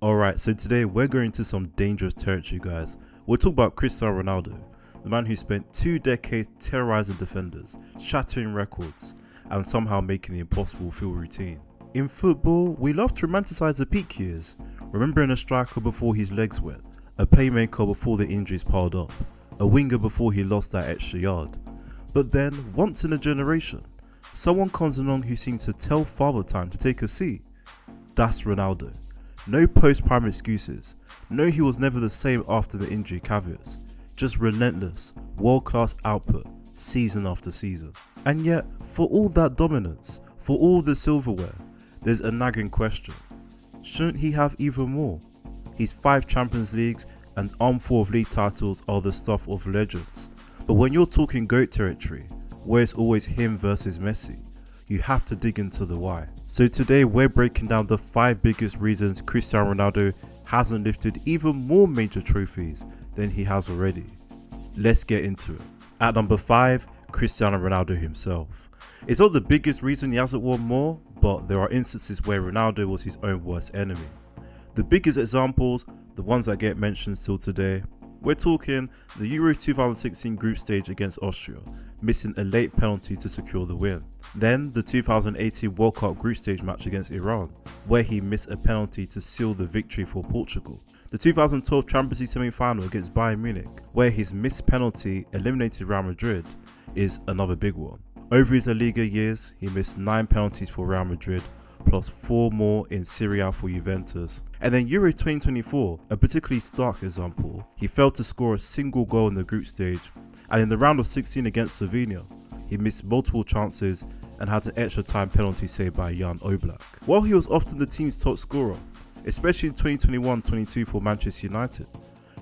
Alright, so today we're going to some dangerous territory, guys. We'll talk about Cristiano Ronaldo, the man who spent 2 decades terrorizing defenders, shattering records, and somehow making the impossible feel routine. In football, we love to romanticize the peak years, remembering a striker before his legs went, a playmaker before the injuries piled up, a winger before he lost that extra yard. But then, once in a generation, someone comes along who seems to tell father time to take a seat. That's Ronaldo. No post-prime excuses. No, he was never the same after the injury caveats. Just relentless, world-class output, season after season. And yet, for all that dominance, for all the silverware, there's a nagging question. Shouldn't he have even more? His 5 Champions Leagues and armful of league titles are the stuff of legends. But when you're talking GOAT territory, where it's always him versus Messi, you have to dig into the why. So today we're breaking down the 5 biggest reasons Cristiano Ronaldo hasn't lifted even more major trophies than he has already. Let's get into it. At number 5, Cristiano Ronaldo himself. It's not the biggest reason he hasn't won more, but there are instances where Ronaldo was his own worst enemy. The biggest examples, the ones that get mentioned still today, we're talking the Euro 2016 group stage against Austria, missing a late penalty to secure the win. Then the 2018 World Cup group stage match against Iran, where he missed a penalty to seal the victory for Portugal. The 2012 Champions League semi-final against Bayern Munich, where his missed penalty eliminated Real Madrid, is another big one. Over his La Liga years, he missed 9 penalties for Real Madrid, plus 4 more in Serie A for Juventus. And then Euro 2024, a particularly stark example, he failed to score a single goal in the group stage, and in the round of 16 against Slovenia, he missed multiple chances and had an extra time penalty saved by Jan Oblak. While he was often the team's top scorer, especially in 2021-22 for Manchester United,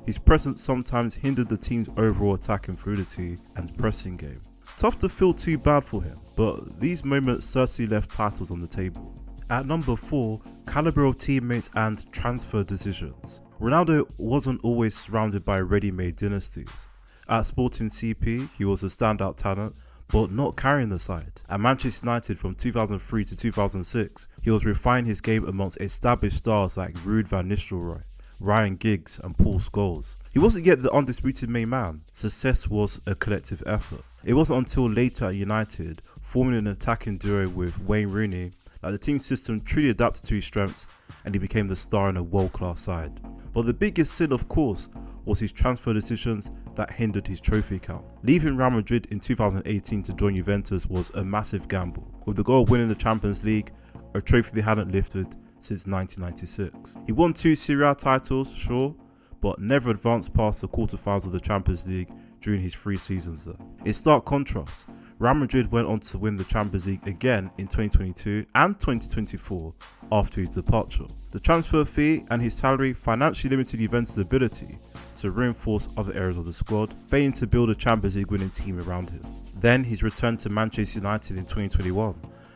his presence sometimes hindered the team's overall attacking fluidity and pressing game. Tough to feel too bad for him, but these moments certainly left titles on the table. At number 4, caliber of teammates and transfer decisions. Ronaldo wasn't always surrounded by ready-made dynasties. At Sporting CP, he was a standout talent, but not carrying the side. At Manchester United from 2003 to 2006, he was refining his game amongst established stars like Ruud van Nistelrooy, Ryan Giggs and Paul Scholes. He wasn't yet the undisputed main man. Success was a collective effort. It wasn't until later at United, forming an attacking duo with Wayne Rooney, that the team system truly adapted to his strengths and he became the star in a world-class side. But the biggest sin, of course, was his transfer decisions that hindered his trophy count. Leaving Real Madrid in 2018 to join Juventus was a massive gamble, with the goal of winning the Champions League, a trophy they hadn't lifted since 1996. He won 2 Serie A titles, sure, but never advanced past the quarterfinals of the Champions League during his 3 seasons there. In stark contrast, Real Madrid went on to win the Champions League again in 2022 and 2024 after his departure. The transfer fee and his salary financially limited Juventus' ability to reinforce other areas of the squad, failing to build a Champions League winning team around him. Then his return to Manchester United in 2021.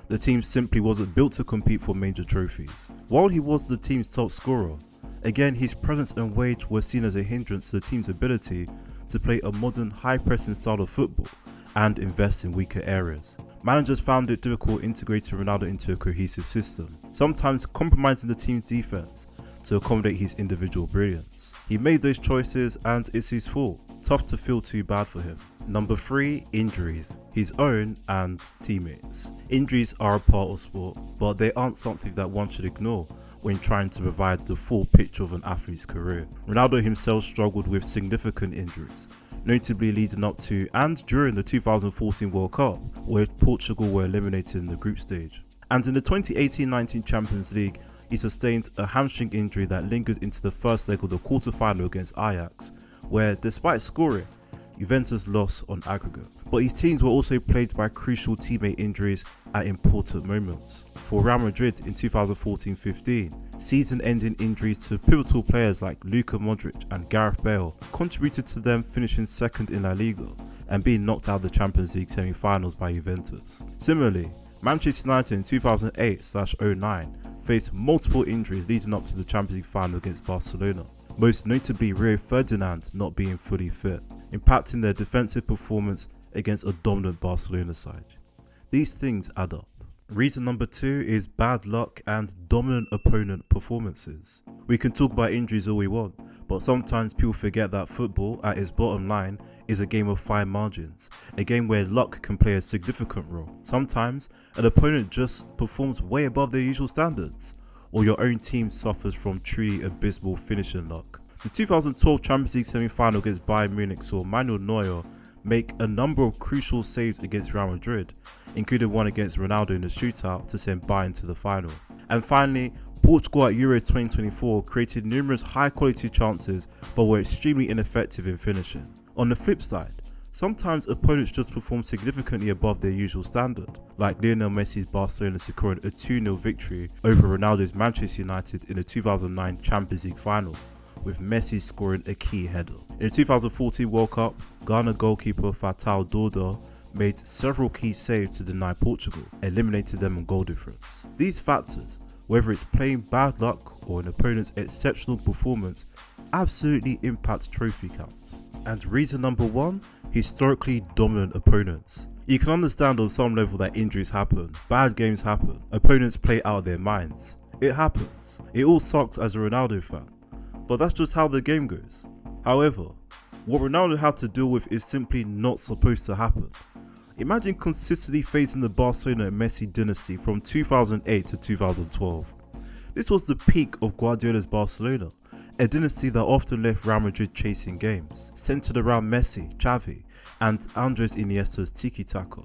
The team simply wasn't built to compete for major trophies. While he was the team's top scorer, again his presence and wage were seen as a hindrance to the team's ability to play a modern high-pressing style of football and invest in weaker areas. Managers found it difficult integrating Ronaldo into a cohesive system, sometimes compromising the team's defense to accommodate his individual brilliance. He made those choices and it's his fault. Tough to feel too bad for him. Number 3, injuries, his own and teammates. Injuries are a part of sport, but they aren't something that one should ignore when trying to provide the full picture of an athlete's career. Ronaldo himself struggled with significant injuries, notably leading up to and during the 2014 World Cup, where Portugal were eliminated in the group stage. And in the 2018-19 Champions League, he sustained a hamstring injury that lingered into the first leg of the quarter-final against Ajax, where, despite scoring, Juventus lost on aggregate. But his teams were also plagued by crucial teammate injuries at important moments. For Real Madrid in 2014-15, season-ending injuries to pivotal players like Luka Modric and Gareth Bale contributed to them finishing second in La Liga and being knocked out of the Champions League semi-finals by Juventus. Similarly, Manchester United in 2008-09 faced multiple injuries leading up to the Champions League final against Barcelona, most notably Rio Ferdinand not being fully fit, impacting their defensive performance against a dominant Barcelona side. These things add up. Reason number 2 is bad luck and dominant opponent performances. We can talk about injuries all we want, but sometimes people forget that football, at its bottom line, is a game of fine margins, a game where luck can play a significant role. Sometimes, an opponent just performs way above their usual standards, or your own team suffers from truly abysmal finishing luck. The 2012 Champions League semi-final against Bayern Munich saw Manuel Neuer make a number of crucial saves against Real Madrid, including one against Ronaldo in the shootout to send Bayern to the final. And finally, Portugal at Euros 2024 created numerous high quality chances but were extremely ineffective in finishing. On the flip side, sometimes opponents just perform significantly above their usual standard, like Lionel Messi's Barcelona securing a 2-0 victory over Ronaldo's Manchester United in the 2009 Champions League final, with Messi scoring a key header. In the 2014 World Cup, Ghana goalkeeper Fatal Dorda made several key saves to deny Portugal, eliminating them on goal difference. These factors, whether it's plain bad luck or an opponent's exceptional performance, absolutely impact trophy counts. And reason number 1, historically dominant opponents. You can understand on some level that injuries happen, bad games happen, opponents play out of their minds. It happens. It all sucked as a Ronaldo fan, but that's just how the game goes. However, what Ronaldo had to deal with is simply not supposed to happen. Imagine consistently facing the Barcelona and Messi dynasty from 2008 to 2012. This was the peak of Guardiola's Barcelona, a dynasty that often left Real Madrid chasing games, centered around Messi, Xavi, and Andres Iniesta's tiki-taka.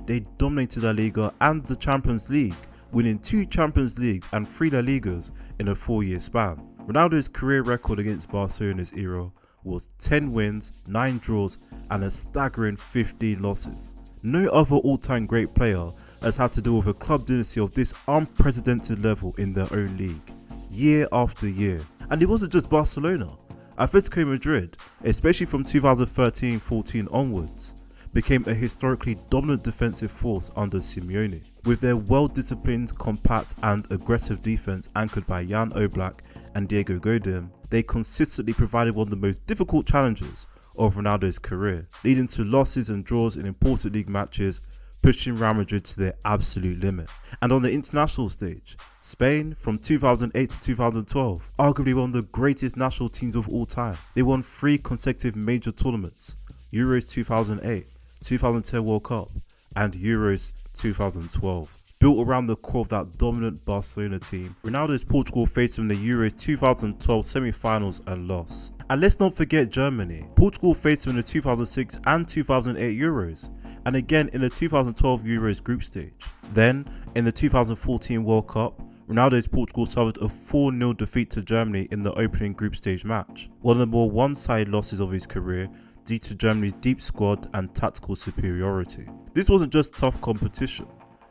They dominated La Liga and the Champions League, winning 2 Champions Leagues and 3 La Ligas in a 4-year span. Ronaldo's career record against Barcelona's era was 10 wins, 9 draws, and a staggering 15 losses. No other all-time great player has had to deal with a club dynasty of this unprecedented level in their own league, year after year. And it wasn't just Barcelona. Atletico Madrid, especially from 2013-14 onwards, became a historically dominant defensive force under Simeone. With their well-disciplined, compact and aggressive defense anchored by Jan Oblak and Diego Godin, they consistently provided one of the most difficult challenges of Ronaldo's career, leading to losses and draws in important league matches, pushing Real Madrid to their absolute limit. And on the international stage, Spain from 2008 to 2012, arguably one of the greatest national teams of all time. They won 3 consecutive major tournaments: Euros 2008, 2010 World Cup, and Euros 2012. Built around the core of that dominant Barcelona team, Ronaldo's Portugal faced them in the Euros 2012 semi-finals and lost. And let's not forget Germany. Portugal faced them in the 2006 and 2008 Euros, and again in the 2012 Euros group stage. Then, in the 2014 World Cup, Ronaldo's Portugal suffered a 4-0 defeat to Germany in the opening group stage match, one of the more one-sided losses of his career due to Germany's deep squad and tactical superiority. This wasn't just tough competition.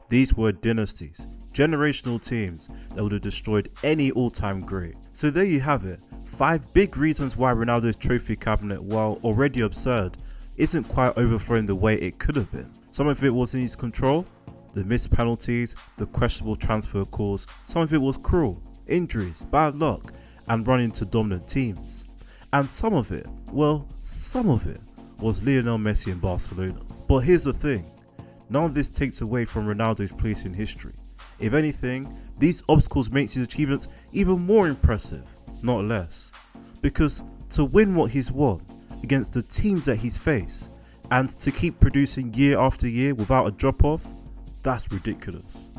These were dynasties, generational teams that would have destroyed any all-time great. So there you have it, 5 big reasons why Ronaldo's trophy cabinet, while already absurd, isn't quite overflowing the way it could have been. Some of it was in his control, the missed penalties, the questionable transfer calls. Some of it was cruel, injuries, bad luck, and running to dominant teams. And some of it was Lionel Messi in Barcelona. But here's the thing, none of this takes away from Ronaldo's place in history. If anything, these obstacles makes his achievements even more impressive, not less. Because to win what he's won against the teams that he's faced, and to keep producing year after year without a drop off, that's ridiculous.